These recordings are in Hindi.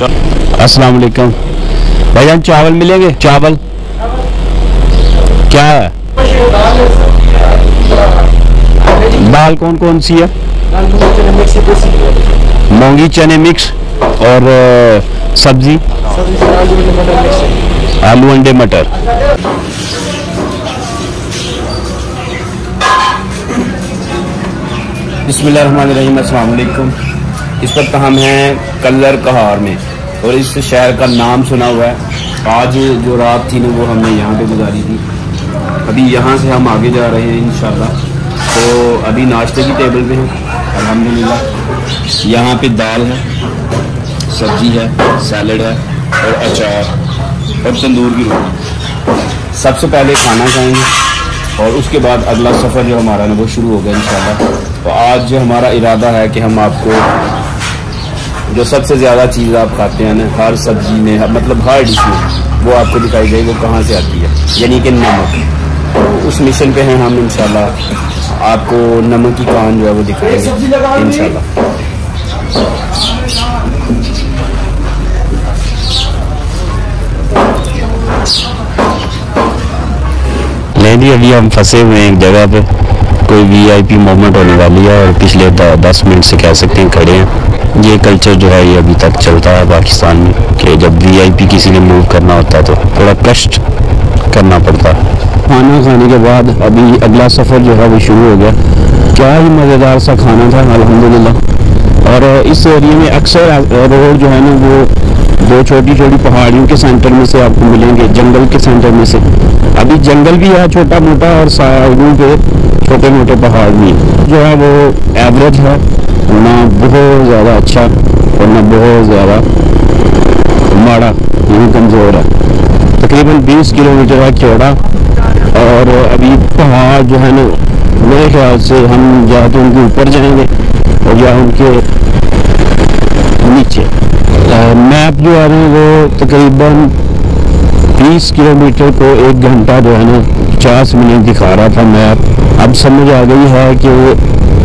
अस्सलाम वालेकुम भाईजान, चावल मिलेंगे? चावल क्या है? दाल कौन कौन सी है? मूंगी चने मिक्स और सब्जी आलू अंडे मटर। बिस्मिल्लाहिर्रहमानिर्रहीम। अस्सलाम वालेकुम। इस वक्त हम हैं कल्लर कहार में और इस शहर का नाम सुना हुआ है। आज जो रात थी ना वो हमने यहाँ पे गुजारी थी। अभी यहाँ से हम आगे जा रहे हैं इंशाल्लाह। तो अभी नाश्ते की टेबल पे हैं अल्हम्दुलिल्लाह। यहाँ पे दाल है, सब्जी है, सैलड है और अचार और तंदूर की रोटी। सबसे पहले खाना खाएंगे और उसके बाद अगला सफ़र जो हमारा ना वो शुरू होगा इंशाल्लाह। तो आज जो हमारा इरादा है कि हम आपको जो सबसे ज़्यादा चीज़ आप खाते हैं ना हर सब्जी में, मतलब हर डिश में, वो आपको दिखाई देगी वो कहाँ से आती है, यानी कि नमक। तो उस मिशन पे हैं हम इंशाल्लाह। आपको नमक की कान जो है वो दिखाएंगे इंशाल्लाह। नहीं, अभी हम फंसे हुए हैं एक जगह पे, कोई वीआईपी मोमेंट होने वाली है और पिछले 10 मिनट से कह सकते हैं खड़े हैं। ये कल्चर जो है ये अभी तक चलता है पाकिस्तान में कि जब वीआईपी किसी ने मूव करना होता है तो थोड़ा कष्ट करना पड़ता है। खाना खाने के बाद अभी अगला सफ़र जो है वो शुरू हो गया। क्या ही मज़ेदार सा खाना था अल्हम्दुलिल्लाह। और इस एरिया में अक्सर रोड जो है ना वो दो छोटी छोटी पहाड़ियों के सेंटर में से आपको मिलेंगे, जंगल के सेंटर में से। अभी जंगल भी है छोटा मोटा और साइडों पे छोटे मोटे पहाड़ भी जो है वो एवरेज है, ना बहुत ज़्यादा अच्छा और ना बहुत ज़्यादा माड़ा, यही कमज़ोर है। तकरीबन 20 किलोमीटर है चौड़ा। और अभी पहाड़ जो है ना मेरे ख्याल से हम या तो उनके ऊपर जाएंगे और या उनके नीचे। मैप जो है ना वो तकरीबन 20 किलोमीटर को 1 घंटा जो है ना 50 मिनट दिखा रहा था मैप। अब समझ आ गई है कि वो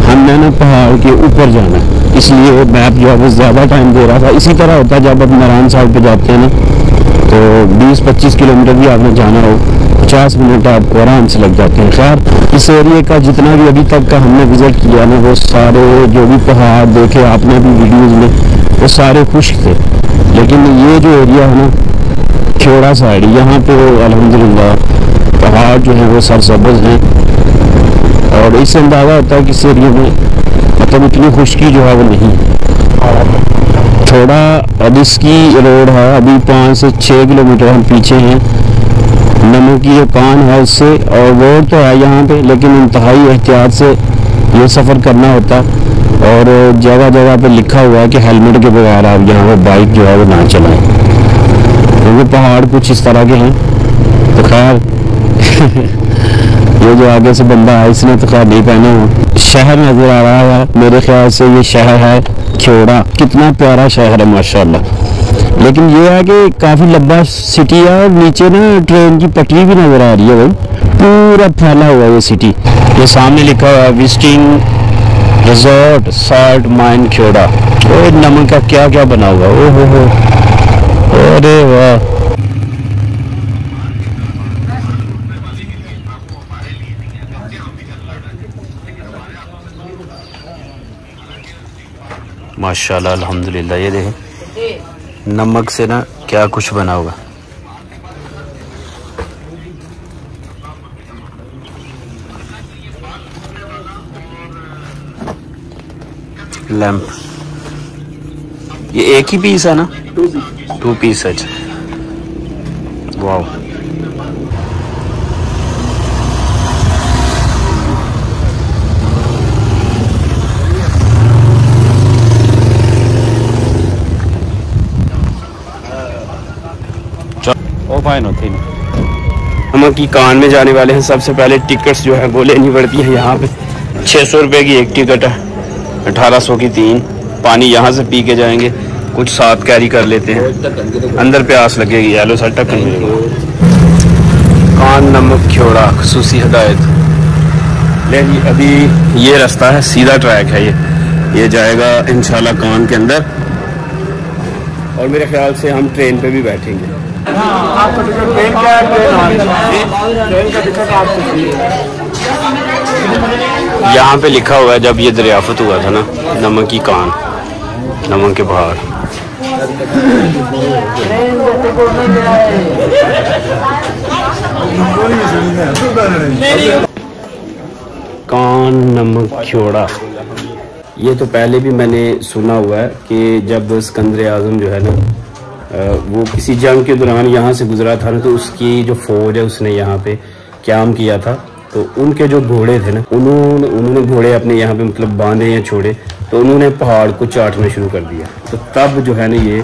हमने ना पहाड़ के ऊपर जाना है, इसलिए मैप जो है वो ज़्यादा टाइम दे रहा था। इसी तरह होता है जब आप नारायण साहब पे जाते हैं ना तो 20-25 किलोमीटर भी आपने जाना हो 50 मिनट आपको आराम से लग जाते हैं। खैर इस एरिए का जितना भी अभी तक का हमने विज़िट किया ना वो सारे जो भी पहाड़ देखे आपने भी वीडियोज़ में वो सारे खुश्क थे। लेकिन ये जो एरिया है ना चौड़ा साइड, यहाँ पे अल्हम्दुलिल्लाह पहाड़ जो है वो सरसब्ज़ हैं और इससे अंदाज़ा होता है कि इस एरिया में मतलब इतनी खुश्की जो है वो नहीं है। थोड़ा रिस्की रोड है, अभी 5 से 6 किलोमीटर हम पीछे हैं नमक की ये कान है उससे। और रोड तो है यहाँ पे लेकिन इंतहाई एहतियात से ये सफ़र करना होता है। और जगह जगह पे लिखा हुआ है कि हेलमेट के बगैर आप यहाँ पर बाइक जो है वो ना चलाएं, क्योंकि पहाड़ कुछ इस तरह के हैं। तो खैर ये जो आगे से बंदा है इसने तो खैर नहीं पहना हो। शहर नज़र आ रहा है, मेरे ख्याल से ये शहर है खेड़ा। कितना प्यारा शहर है माशाल्लाह। लेकिन ये है कि काफ़ी लंबा सिटी है और नीचे ना ट्रेन की पटरी भी नज़र आ रही है भाई, पूरा फैला हुआ है ये सिटी। ये सामने लिखा हुआ है visiting resort salt mine Khewra. और नमक का क्या क्या बना हुआ, ओहो हो, अरे वाह। माशाल्लाह अल्हम्दुलिल्लाह। ये देखें नमक से ना क्या कुछ बना हुआ। लैंप ये एक ही पीस है ना? 2 पीस है। वाह, फाइन होती है। नमक की कान में जाने वाले हैं, सबसे पहले टिकट्स जो है वो लेनी पड़ती है। यहाँ पे 600 रुपये की एक टिकट है, 1800 की 3। पानी यहाँ से पी के जाएंगे, कुछ साथ कैरी कर लेते हैं, अंदर प्यास लगेगी। येलो सा ढक्कन मिलेगा। कान नमक खेड़ा खसूसी हदायत। लेकिन अभी ये रास्ता है, सीधा ट्रैक है ये जाएगा इंशाल्लाह कान के अंदर। और मेरे ख्याल से हम ट्रेन पे भी बैठेंगे। आपका टिकट ट्रेन का ट्रेन का टिकट आपको यहाँ पे लिखा हुआ है जब ये दरियाफत हुआ था ना, नमक की कान, नमक के पहाड़। कान नमक छोड़ा, ये तो पहले भी मैंने सुना हुआ है कि जब सिकंदर आज़म जो है ना वो किसी जंग के दौरान यहाँ से गुजरा था ना, तो उसकी जो फौज है उसने यहाँ पे क़याम किया था। तो उनके जो घोड़े थे ना, उन्होंने घोड़े अपने यहाँ पे मतलब बांधे या छोड़े, तो उन्होंने पहाड़ को चाटना शुरू कर दिया। तो तब जो है ना ये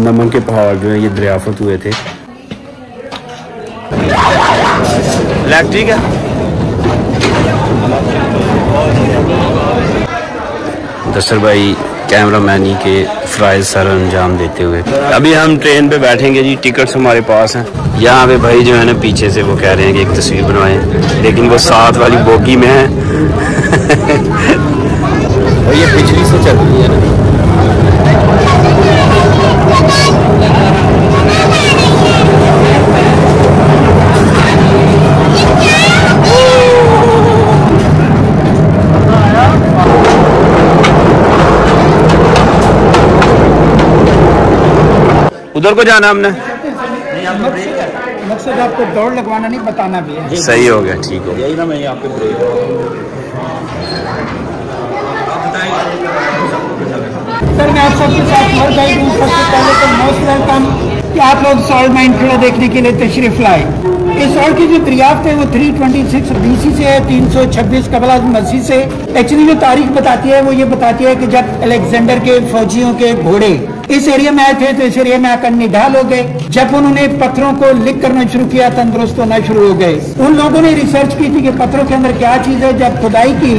नमक के पहाड़ जो है ये दरियाफत हुए थे। ब्लैक ठीक है। दस्तर भाई कैमरामैनी के फ़राइज़ सर अंजाम देते हुए अभी हम ट्रेन पे बैठेंगे जी। टिकट्स हमारे पास हैं। यहाँ पे भाई जो है ना पीछे से वो कह रहे हैं कि एक तस्वीर बनवाएं, लेकिन वो साथ वाली बोगी में है और ये पिछली से चल रही है ना। उधर को जाना हमने, मकसद आपको दौड़ लगवाना नहीं, बताना भी है। सही हो गया, ठीक हो गया। यही ना मैं यहाँ पे ब्रेक। सर मैं आप सबके साथ हर गाइड हूँ। सबसे पहले तो मोस्ट वेलकम कि आप लोग सॉल्ट माइन किला देखने के लिए तशरीफ लाए। इस सॉल्ट की जो दरियाफ्त है वो 326 BC से है, 326 कबल मसीह से। एक्चुअली जो तारीख बताती है वो ये बताती है कि जब अलेक्जेंडर के फौजियों के घोड़े इस एरिया में आए थे तो इस एरिया में आकर निढाल हो गए। जब उन्होंने पत्थरों को लिक करना शुरू किया, तंदुरुस्त होना शुरू हो गए। उन लोगों ने रिसर्च की थी कि पत्थरों के अंदर क्या चीज है। जब खुदाई की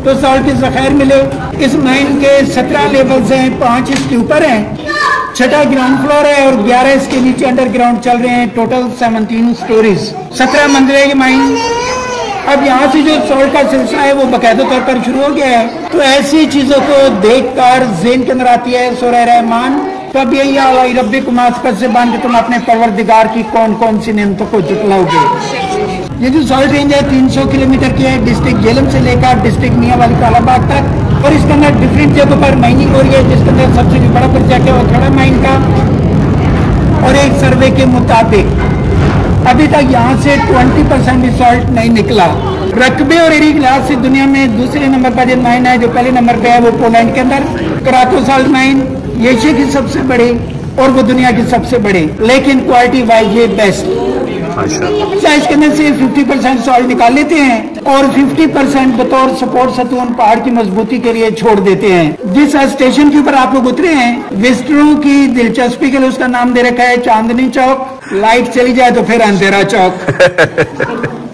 तो सॉल्ट के ज़खायर मिले। इस माइन के 17 लेवल्स हैं, 5 इसके ऊपर हैं, 6 ग्राउंड फ्लोर है और 11 इसके नीचे अंडरग्राउंड चल रहे हैं। टोटल 17 स्टोरीज, 17 मंजिल है ये माइन। अब यहाँ से जो सॉल्ट का सिलसिला है वो बाकायदा तौर पर शुरू हो गया है। तो ऐसी चीजों को देखकर ज़हन के अंदर आती है सूरह रहमान, तब यही आला रब्बिकुम आसपास से बांध के तुम अपने परवरदिगार की कौन कौन सी नेमतों को जुटलाओगे। ये जो सॉल्ट रेंज है 300 किलोमीटर की है, डिस्ट्रिक्ट झेलम से लेकर डिस्ट्रिक्ट मियांवाली कालाबाग तक। और इसके अंदर डिफरेंट जगहों पर माइनिंग हो रही है, जिसके अंदर सबसे जो बड़ा प्रोजेक्ट है वो खड़ा माइन का। और एक सर्वे के मुताबिक अभी तक यहाँ से 20% भी सॉल्ट नहीं निकला। रकबे और एरिया के लिहाज से दुनिया में दूसरे नंबर पर जो माइन है, जो पहले नंबर पे है वो पोलैंड के अंदर करातो सॉल्ट माइन, एशिया की सबसे बड़ी और वो दुनिया की सबसे बड़ी, लेकिन क्वालिटी वाइज ये बेस्ट। इसके अंदर से 50% सॉल्ट निकाल लेते हैं और 50% बतौर सपोर्ट सतून पहाड़ की मजबूती के लिए छोड़ देते हैं। जिस स्टेशन के ऊपर आप लोग उतरे हैं, विजिटरों की दिलचस्पी के लिए उसका नाम दे रखा है चांदनी चौक। लाइट चली जाए तो फिर अंधेरा चौक।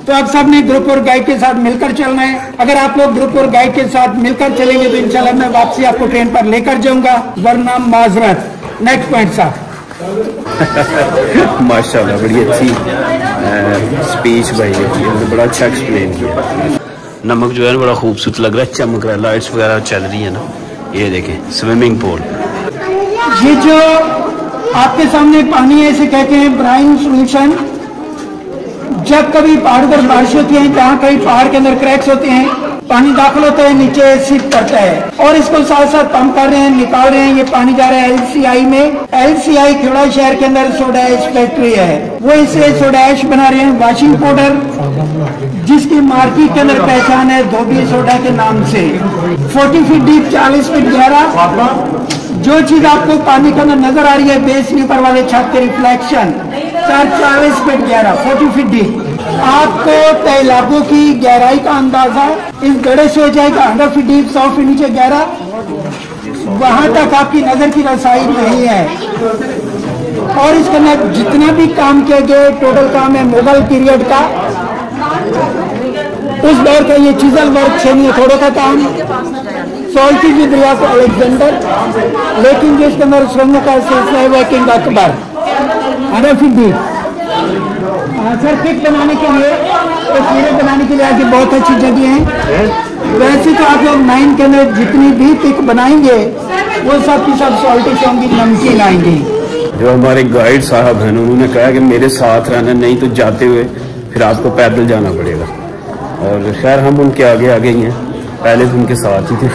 तो आप सब ने ग्रुप और गाइड के साथ मिलकर चलना है। अगर आप लोग ग्रुप और गाइड के साथ मिलकर चलेंगे तो इंशाल्लाह मैं वापसी आपको ट्रेन पर लेकर जाऊंगा, वरना माजरत। नेक्स्ट पॉइंट साहब। माशाल्लाह बड़ी अच्छी स्पीच भाई ने, बड़ा अच्छा एक्सप्लेन किया। नमक जो है ना बड़ा खूबसूरत लग रहा है, चमक रहा है, लाइट्स वगैरह चल रही है ना। ये देखें स्विमिंग पूल। ये जो आपके सामने पानी है इसे कहते हैं ब्राइन सोल्यूशन। जब कभी पहाड़ पर बारिश होती है, जहाँ कहीं पहाड़ के अंदर क्रैक्स होते हैं, पानी दाखिल होता है, नीचे सिप करता है और इसको साथ साथ पंप कर रहे हैं, निकाल रहे हैं। ये पानी जा रहा है LCI में। LCI खेड़ा शहर के अंदर सोडा ऐश फैक्ट्री है, वो इसे सोडा ऐश बना रहे हैं, वॉशिंग पाउडर, जिसकी मार्केट के अंदर पहचान है धोबी सोडा के नाम से। 40 फीट डीप, 40 फीट गहरा। जो चीज आपको पानी के अंदर नजर आ रही है, बेस के ऊपर वाले छत के रिफ्लेक्शन, 40 फीट गहरा, 40 फीट डीप। आपको तैलाबों की गहराई का अंदाजा इस गड्ढे से हो जाएगा 100 फीट डीप, 100 फीट नीचे गहरा। वहां तक आपकी नजर की रसाई नहीं है। और इसके अंदर जितना भी काम किया गया, टोटल काम है मुगल पीरियड का, उस दौर का ये चिजल वर्क छेनी थोड़ों का काम। सॉल्ट की दरिया से अलेक्जेंडर, लेकिन जिसके अंदर सुरंगों का सिलसिला है वह किंग अकबर। 100 feet deep. सर पिक बनाने के लिए, तस्वीरें बनाने के लिए आगे बहुत अच्छी जगह है। वैसे तो आप लोग 9 के अंदर जितनी भी पिक बनाएंगे वो सब की सब सॉल्टिश होंगी, नमकीन आएंगी। जो हमारे गाइड साहब हैं उन्होंने कहा कि मेरे साथ रहना, नहीं तो जाते हुए फिर आपको पैदल जाना पड़ेगा। और खैर हम उनके आगे आगे ही हैं, पहले तो उनके साथ ही थे।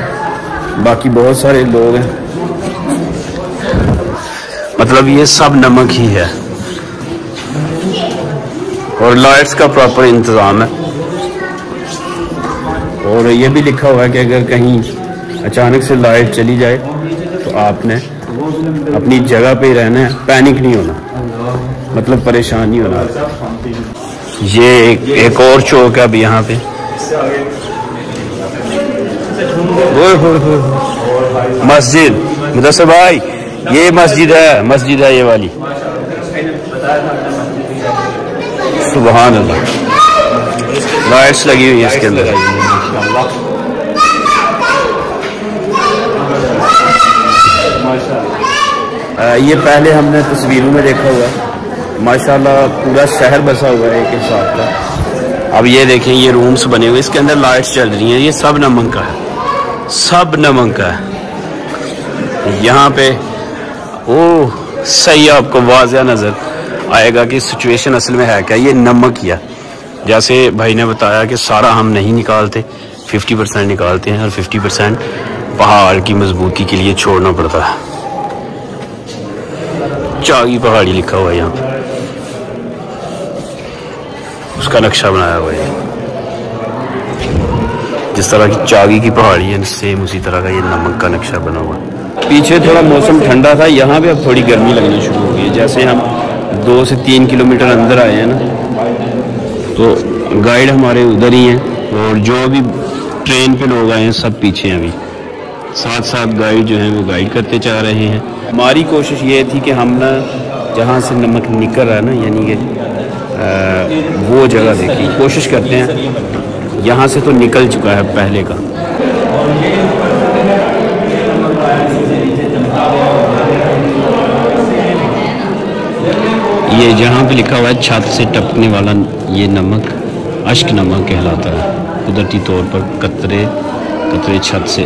बाकी बहुत सारे लोग हैं, मतलब ये सब नमक ही है और लाइट्स का प्रॉपर इंतज़ाम है। और ये भी लिखा हुआ है कि अगर कहीं अचानक से लाइट चली जाए तो आपने अपनी जगह पे ही रहना है, पैनिक नहीं होना, मतलब परेशान नहीं होना। ये एक और चौक है अब यहाँ पे। मस्जिद मुदस्सिर भाई, ये मस्जिद है ये वाली। सुभान अल्लाह, लाइट्स लगी हुई है इसके अंदर। ये पहले हमने तस्वीरों में देखा हुआ है, माशाल्लाह पूरा शहर बसा हुआ है एक हिसाब का। अब ये देखें, ये रूम्स बने हुए, इसके अंदर लाइट्स चल रही हैं। ये सब नमक का है, सब नमक का है। यहाँ पे ओह सही आपको वाज़ह नज़र आएगा कि सिचुएशन असल में है क्या। ये नमक ही है, जैसे भाई ने बताया कि सारा हम नहीं निकालते, 50% निकालते हैं और 50% पहाड़ की मजबूती के लिए छोड़ना पड़ता है। चागी पहाड़ी लिखा हुआ है यहाँ, उसका नक्शा बनाया हुआ है। जिस तरह की चागी की पहाड़ी है सेम उसी तरह का ये नमक का नक्शा बना हुआ है। पीछे थोड़ा मौसम ठंडा था, यहाँ पे अब थोड़ी गर्मी लगनी शुरू हो गई। जैसे हम 2 से 3 किलोमीटर अंदर आए हैं ना, तो गाइड हमारे उधर ही हैं और जो भी ट्रेन पे लोग आए हैं सब पीछे हैं। अभी साथ साथ गाइड जो हैं वो गाइड करते जा रहे हैं। हमारी कोशिश ये थी कि हम ना जहाँ से नमक निकल रहा है ना, यानी कि वो जगह देखी, कोशिश करते हैं। यहाँ से तो निकल चुका है पहले का। ये जहाँ पे लिखा हुआ है छत से टपकने वाला ये नमक अश्क नमक कहलाता है। कुदरती तौर पर कतरे कतरे छत से,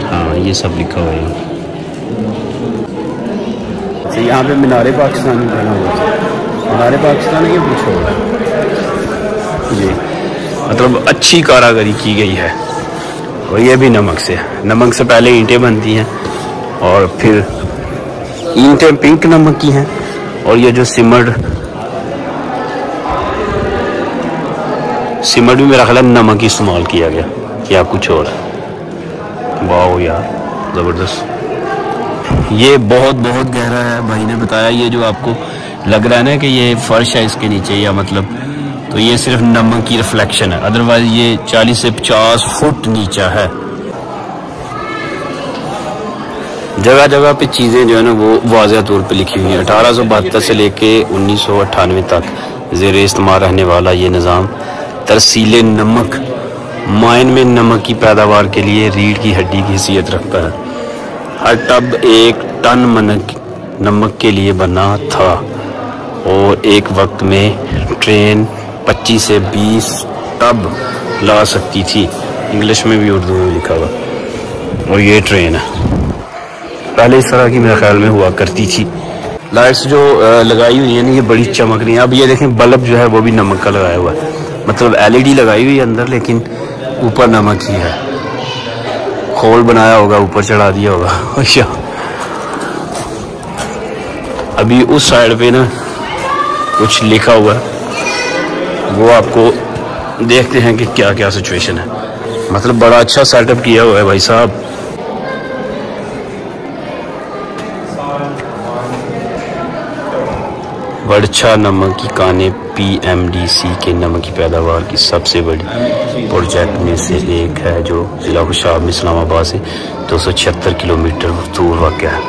हाँ ये सब लिखा हुआ है। तो यहाँ पे मीनारे पाकिस्तान बना हुआ है। मीनारे पाकिस्तान है, ये पूछो जी, मतलब अच्छी कारागरी की गई है। और ये भी नमक से, नमक से पहले ईंटें बनती हैं और फिर ईंटें पिंक नमक की हैं। और ये जो सिमड़ भी मेरा ख्याल नमक ही इस्तेमाल किया गया या कुछ और। वाह यार ज़बरदस्त। ये बहुत बहुत गहरा है, भाई ने बताया। ये जो आपको लग रहा है ना कि ये फर्श है इसके नीचे, या मतलब तो ये सिर्फ नमक की रिफ्लेक्शन है, अदरवाइज ये 40 से 50 फुट नीचा है। जगह जगह पे चीज़ें जो है ना वो वाज़ह तौर पे लिखी हुई हैं। 1872 से लेके 1998 तक ज़ेरे इस्तेमाल रहने वाला ये निज़ाम तरसीले नमक माइन में नमक की पैदावार के लिए रीढ़ की हड्डी की हैसियत रखता है। हर टब 1 टन नमक के लिए बना था और एक वक्त में ट्रेन 25 से 20 टब ला सकती थी। इंग्लिश में भी उर्दू में लिखा हुआ। और ये ट्रेन है, पहले इस तरह की मेरे ख्याल में हुआ करती थी। लाइट्स जो लगाई हुई है ना ये बड़ी चमक रही है। अब ये देखें बल्ब जो है वो भी नमक का लगाया हुआ है, मतलब LED लगाई हुई है अंदर, लेकिन ऊपर नमक ही है। खोल बनाया होगा, ऊपर चढ़ा दिया होगा। अच्छा, अभी उस साइड पे ना कुछ लिखा हुआ है, वो आपको देखते हैं कि क्या क्या सिचुएशन है। मतलब बड़ा अच्छा सेटअप किया हुआ है भाई साहब। बड़छा नमक की कानें PMDC के नमक की पैदावार की सबसे बड़ी प्रोजेक्ट में से एक है, जो जिला खुशाब में इस्लामाबाद से 276 किलोमीटर दूर वाक़या है।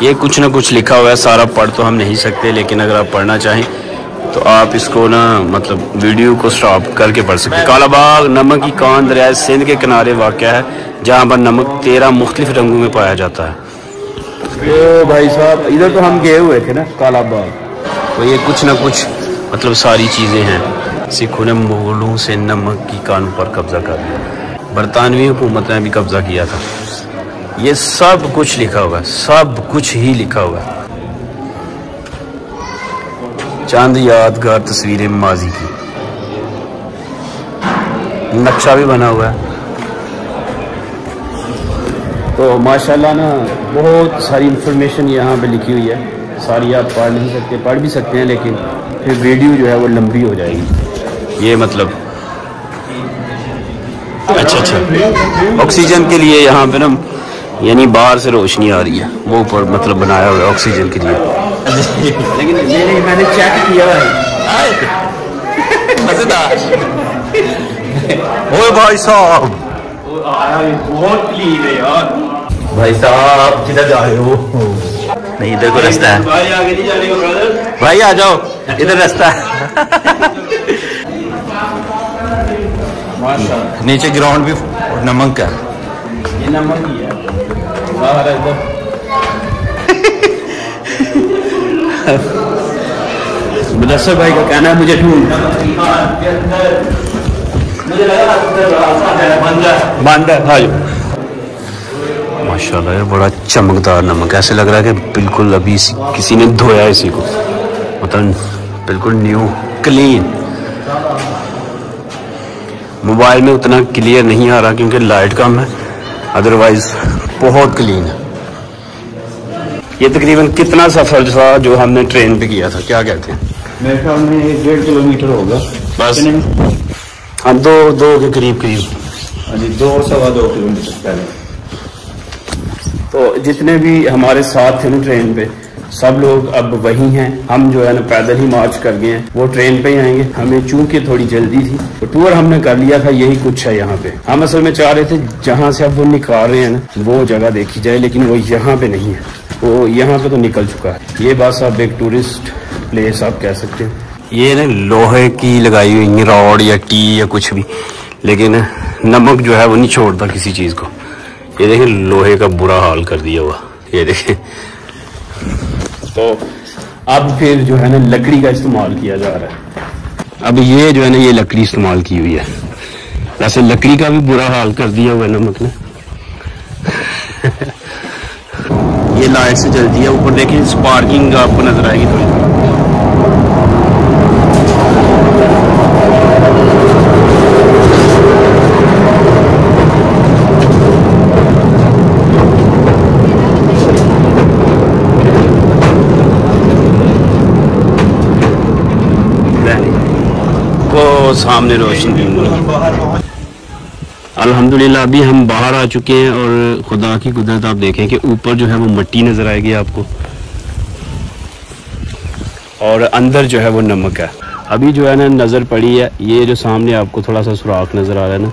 ये कुछ ना कुछ लिखा हुआ है, सारा पढ़ तो हम नहीं सकते, लेकिन अगर आप पढ़ना चाहें तो आप इसको ना मतलब वीडियो को स्टॉप करके पढ़ सकते हैं। कालाबाग नमक की कान दरिया सिंध के किनारे वाक़या है, जहाँ पर नमक 13 मुख्तलिफ रंगों में पाया जाता है। तो भाई साहब इधर तो हम गए हुए थे ना कालाबाग, तो ये कुछ ना कुछ मतलब सारी चीज़ें हैं। सिखों ने मुगलों से नमक की कानून पर कब्जा कर लिया, बरतानवी हुकूमत ने भी कब्जा किया था। ये सब कुछ लिखा हुआ है, सब कुछ ही लिखा हुआ है। चंद यादगार तस्वीरें माजी की, नक्शा भी बना हुआ है। तो माशाल्लाह ना बहुत सारी इंफॉर्मेशन यहाँ पे लिखी हुई है, सारी आप पढ़ नहीं सकते, पढ़ भी सकते हैं लेकिन फिर वीडियो जो है वो लंबी हो जाएगी। ये मतलब अच्छा ऑक्सीजन के लिए यहाँ पे ना यानी बाहर से रोशनी आ रही है, वो ऊपर मतलब बनाया हुआ है ऑक्सीजन के लिए। लेकिन ये मैंने चेक किया है। ओए भाई साहब, बहुत क्लीन है यार। भाई साहब किधर जा रहे हो? नहीं इधर को रास्ता है भाई, आगे नहीं जाने का ब्रदर। भाई आ जाओ, इधर रास्ता है। नीचे ग्राउंड भी नमक का, ये नमक ही है बाहर एकदम। मुदस्सर भाई का कहना है मुझे ढूंढ, मुझे लगा बंद है। हाँ माशाल्लाह यार, बड़ा चमकदार नमक, ऐसे लग रहा है कि बिल्कुल अभी किसी ने धोया इसी को, मतलब बिल्कुल न्यू क्लीन। मोबाइल में उतना क्लियर नहीं आ रहा क्योंकि लाइट कम है, अदरवाइज बहुत क्लीन है। ये तकरीबन कितना सफर था जो हमने ट्रेन पे किया था, क्या कहते हैं? मेरे ख्याल में 1.5 किलोमीटर होगा बस। हाँ दो के करीब। हाँ जी, 2 सवा 2 किलोमीटर पहले। तो जितने भी हमारे साथ थे ना ट्रेन पे, सब लोग अब वही हैं। हम जो है ना पैदल ही मार्च कर गए हैं, वो ट्रेन पे ही आएंगे। हमें चूंकि थोड़ी जल्दी थी तो टूर हमने कर लिया था, यही कुछ है यहाँ पे। हम असल में चाह रहे थे जहाँ से अब वो निकाल रहे हैं ना वो जगह देखी जाए, लेकिन वो यहाँ पे नहीं है, वो यहाँ पे तो निकल चुका है। ये बस अब एक टूरिस्ट प्लेस आप कह सकते हैं। ये ना लोहे की लगाई हुई रॉड या टी या कुछ भी, लेकिन नमक जो है वो नहीं छोड़ता किसी चीज को। ये देखें लोहे का बुरा हाल कर दिया हुआ, ये देखें। तो अब फिर जो है ना लकड़ी का इस्तेमाल किया जा रहा है। अब ये जो है ना ये लकड़ी इस्तेमाल की हुई है, वैसे लकड़ी का भी बुरा हाल कर दिया हुआ है नमक ने। ये लाइट से जलती है ऊपर, देखिए स्पार्किंग आपको नजर आएगी थोड़ी। सामने रोशनी। अल्हम्दुलिल्लाह अभी हम बाहर आ चुके हैं और खुदा की कुदरत आप देखें कि ऊपर जो है वो मिट्टी नजर आएगी आपको और अंदर जो है वो नमक है। अभी जो है ना नज़र पड़ी है, ये जो सामने आपको थोड़ा सा सुराख नज़र आ रहा है ना,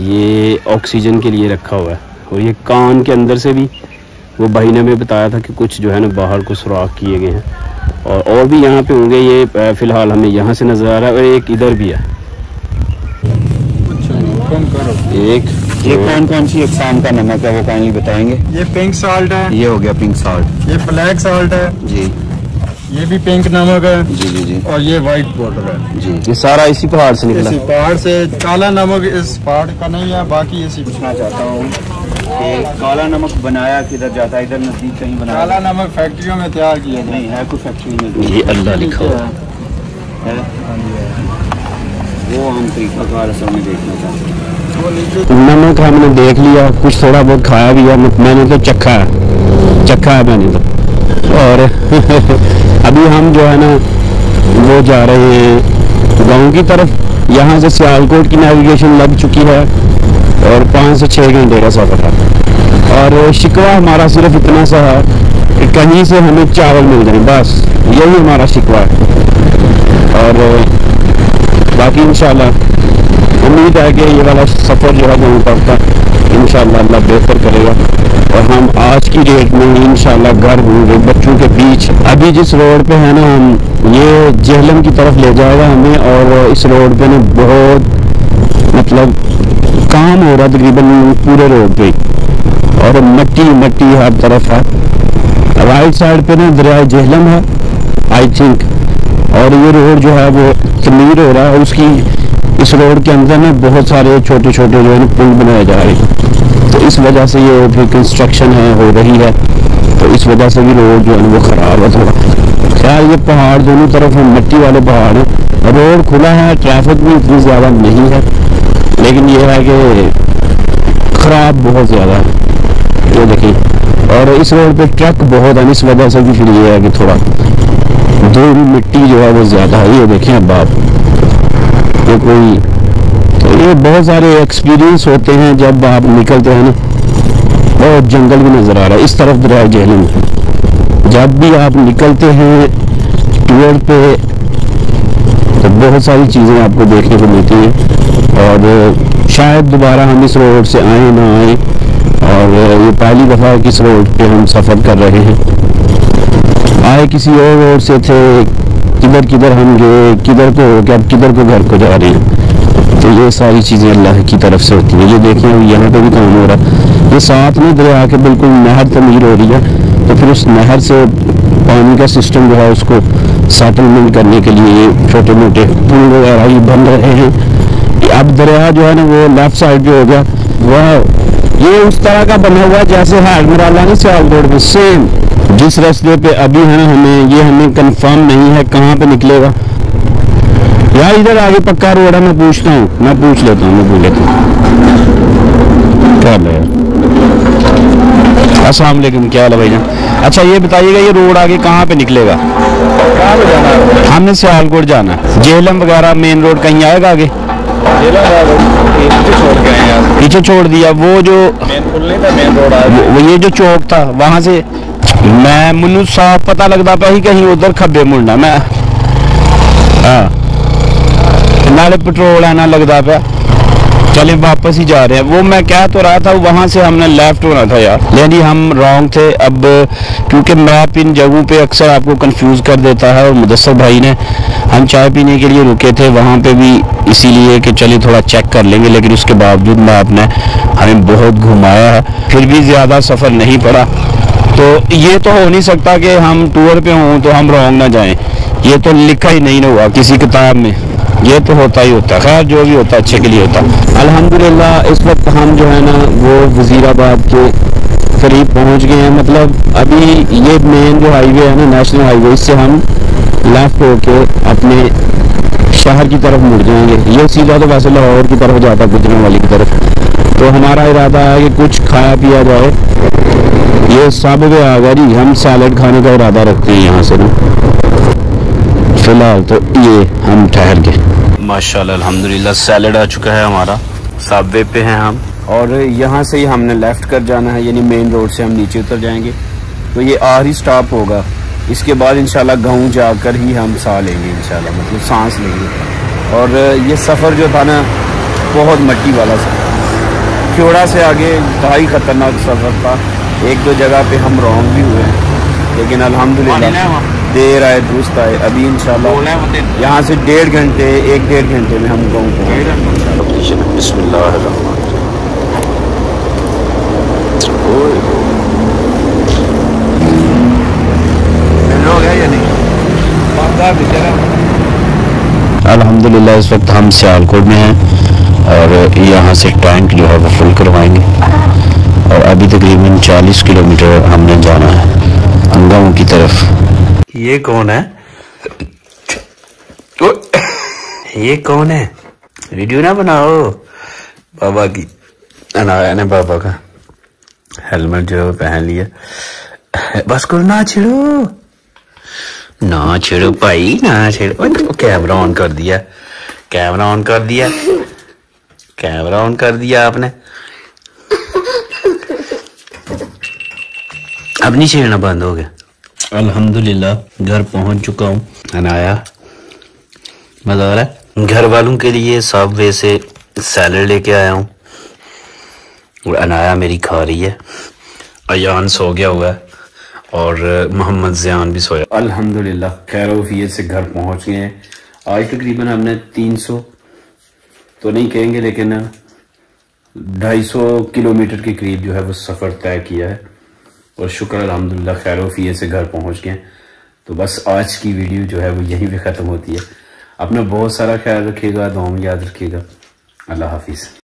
ये ऑक्सीजन के लिए रखा हुआ है। और ये कान के अंदर से भी वो भाई ने हमें बताया था कि कुछ जो है ना बाहर को सुराख किए गए हैं और भी यहाँ पे होंगे। ये फिलहाल हमें यहाँ से नजर आ रहा है और एक इधर भी है। एक ये कौन कौन सी अक़साम का नमक है वो काइंडली बताएंगे? ये पिंक साल्ट है, ये हो गया पिंक साल्ट, ये ब्लैक साल्ट है जी, ये भी पिंक नमक है जी जी जी, और ये वाइट पाउडर है जी। ये सारा इसी पहाड़ से निकला? इसी पहाड़ से। काला नमक इस पहाड़ का नहीं है, बाकी इसी। पूछना चाहता हूँ कि काला नमक बनाया किधर जाता है? इधर नजदीक कहीं बनाया? काला नमक फैक्ट्रियों में तैयार किया नहीं है, कोई फैक्ट्री में ये अल्लाह लिखा हुआ है, वो हम तरीक़ाकार असल में देखना चाहते हैं। नमक हमने देख लिया, कुछ थोड़ा बहुत खाया भी है, मैंने तो चखा है मैंने तो। और अभी हम जो है ना वो जा रहे हैं गांव की तरफ। यहाँ से सियालकोट की नेविगेशन लग चुकी है और 5 से 6 घंटे का सफर है। और शिकवा हमारा सिर्फ इतना सा है कि कहीं से हमें चावल मिल जाए, बस यही हमारा शिकवा है। और बाकी इंशाल्लाह उम्मीद है कि ये वाला सफ़र जो है गाँव तक का इंशाल्लाह अल्लाह बेहतर करेगा और हम आज की डेट में इंशाल्लाह घर होंगे बच्चों के बीच। अभी जिस रोड पे है ना हम, ये जेहलम की तरफ ले जाएगा हमें और इस रोड पे ना बहुत मतलब काम हो रहा तकरीबन पूरे रोड पे और मट्टी हर तरफ है। राइट साइड पे ना दरिया जेहलम है आई थिंक, और ये रोड जो है वो तमीर हो रहा है, उसकी इस रोड के अंदर ना बहुत सारे छोटे छोटे जो है ना पुल बनाए जा रहे हैं, तो इस वजह से ये फिर कंस्ट्रक्शन है हो रही है, तो इस वजह से भी रोड जो है ना वो ख़राब है थोड़ा। खैर ये पहाड़ दोनों तरफ है, मिट्टी वाले पहाड़ हैं, रोड खुला है, ट्रैफिक भी इतनी ज़्यादा नहीं है, लेकिन ये है कि ख़राब बहुत ज़्यादा है ये देखिए। और इस रोड पे ट्रक बहुत है, इस वजह से भी फिर ये है कि थोड़ा धूल मिट्टी जो है वो ज़्यादा है। ये देखें अब आप, ये कोई तो ये बहुत सारे एक्सपीरियंस होते हैं जब आप निकलते हैं ना। बहुत जंगल भी नज़र आ रहा है इस तरफ दरिया झेलम। जब भी आप निकलते हैं टूर पे तो बहुत सारी चीज़ें आपको देखने को मिलती हैं, और शायद दोबारा हम इस रोड से आए ना आए, और ये पहली दफ़ा किस रोड पे हम सफ़र कर रहे हैं। आए किसी और रोड से थे, किधर किधर हम गए, किधर को हो गया, अब किधर को घर को जा रहे हैं। तो ये सारी चीज़ें अल्लाह की तरफ से होती हैं। ये देखें अभी यहाँ पे भी काम हो रहा है, ये साथ में दरिया के बिल्कुल नहर तमीर हो रही है, तो फिर उस नहर से पानी का सिस्टम जो है उसको सेटलमेंट करने के लिए ये छोटे मोटे पुल वगैरह ही बन रहे हैं। अब दरिया जो है ना वो लेफ्ट साइड जो हो गया वह ये उस तरह का बना हुआ जैसे है अजमराला नहीं सियालकोट में, सेम जिस रास्ते पे अभी है ना हमें कंफर्म नहीं है कहाँ पे निकलेगा। यार इधर आगे पक्का रोड है, मैं पूछता हूँ, मैं पूछ लेता हूँ, मैं बोल लेता हूँ क्या है। अस्सलाम वालेकुम, क्या हाल है भाईजान? अच्छा ये बताइएगा ये रोड आगे कहाँ पे निकलेगा? कहाँ पे जाना है? हमें सियालकोट जाना है, जेहलम वगैरह मेन रोड कहीं आएगा आगे? पीछे छोड़ के आए यार, पीछे छोड़ दिया। वो जो मेन पुल नहीं था, मेन रोड आया, वो ये जो चौक था वहां से मैं मुन्नू साफ पता लगता पाया ही कहीं उधर खब्बे मुड़ना मैं। हाँ नाले पेट्रोल है ना लगता पाया, चले वापस ही जा रहे हैं। वो मैं कह तो रहा था वहां से हमने लेफ्ट होना था यार, लेकिन हम रॉन्ग थे। अब क्योंकि मैप इन जगहों पे अक्सर आपको कंफ्यूज कर देता है, और मुदस्सर भाई ने हम चाय पीने के लिए रुके थे वहां पे भी इसीलिए कि चलिए थोड़ा चेक कर लेंगे, लेकिन उसके बावजूद मैप ने हमें बहुत घुमाया है, फिर भी ज़्यादा सफ़र नहीं पड़ा। तो ये तो हो नहीं सकता कि हम टूर पे हों तो हम रॉन्ग ना जाएं, ये तो लिखा ही नहीं ना हुआ किसी किताब में, ये तो होता ही होता। खैर जो भी होता अच्छे के लिए होता। अल्हम्दुलिल्लाह इस वक्त हम जो है ना वो वज़ीराबाद के करीब पहुंच गए हैं। मतलब अभी ये मेन जो हाईवे है ना नेशनल हाईवे, इससे हम लेफ्ट होके अपने शहर की तरफ मुड़ जाएंगे। ये सीधा तो वैसे लाहौर की तरफ जाता गुजरने वाली की तरफ। तो हमारा इरादा है कि कुछ खाया पिया जाए। ये साबिक़ आ गया जी, हम सैलड खाने का इरादा रखते हैं यहाँ से ना। फिलहाल तो ये हम ठहर गए। माशाल्लाह अल्हम्दुलिल्लाह सैलड आ चुका है हमारा, सबवे पे हैं हम, और यहाँ से ही हमने लेफ्ट कर जाना है, यानी मेन रोड से हम नीचे उतर जाएंगे। तो ये आखिरी स्टॉप होगा, इसके बाद इंशाल्लाह गाँव जाकर ही हम साह लेंगे इंशाल्लाह, मतलब सांस लेंगे। और ये सफ़र जो था ना बहुत मट्टी वाला सफ़र, क्योड़ा से आगे इंतहाई ख़तरनाक सफ़र था। एक दो जगह पे हम रॉन्ग भी हुए हैं, लेकिन अल्हम्दुलिल्लाह देर आए दुरुस्त आए। अभी इंशाल्लाह यहाँ से 1.5 घंटे में हम गाँव पहुँचेंगे। बिस्मिल्लाह अल्हम्दुलिल्लाह इस वक्त हम सियालकोट में हैं और यहाँ से टैंक जो है वो फुल करवाएंगे, और अभी तकरीबन 40 किलोमीटर हमने जाना है गाँव की तरफ। ये कौन है? ये कौन है? वीडियो ना बनाओ। बाबा की अनाया ने बाबा का हेलमेट जो है पहन लिया। बस करो, ना छेड़ो, ना छेड़ो भाई, ना छेड़ो। कैमरा ऑन कर दिया, कैमरा ऑन कर दिया, कैमरा ऑन कर दिया आपने। अब नहीं छेड़ना, बंद हो गया। अल्हम्दुलिल्लाह घर पहुंच चुका हूँ। अनाया मजा आ रहा है। घर वालों के लिए सबवे से सैलड लेके आया हूँ, और अनाया मेरी खा रही है। अयान सो गया हुआ है और मोहम्मद ज़ियान भी सोया। अल्हम्दुलिल्लाह खैर वफियत से घर पहुंच गए हैं। आज तकरीबन हमने 300 तो नहीं कहेंगे, लेकिन 250 किलोमीटर के करीब जो है वो सफ़र तय किया है, और शुक्र अल्हम्दुलिल्लाह खैर वफियत से घर पहुंच गए। तो बस आज की वीडियो जो है वो यहीं पे ख़त्म होती है। अपना बहुत सारा ख्याल रखिएगा, दुआ में याद रखिएगा। अल्लाह हाफिज़।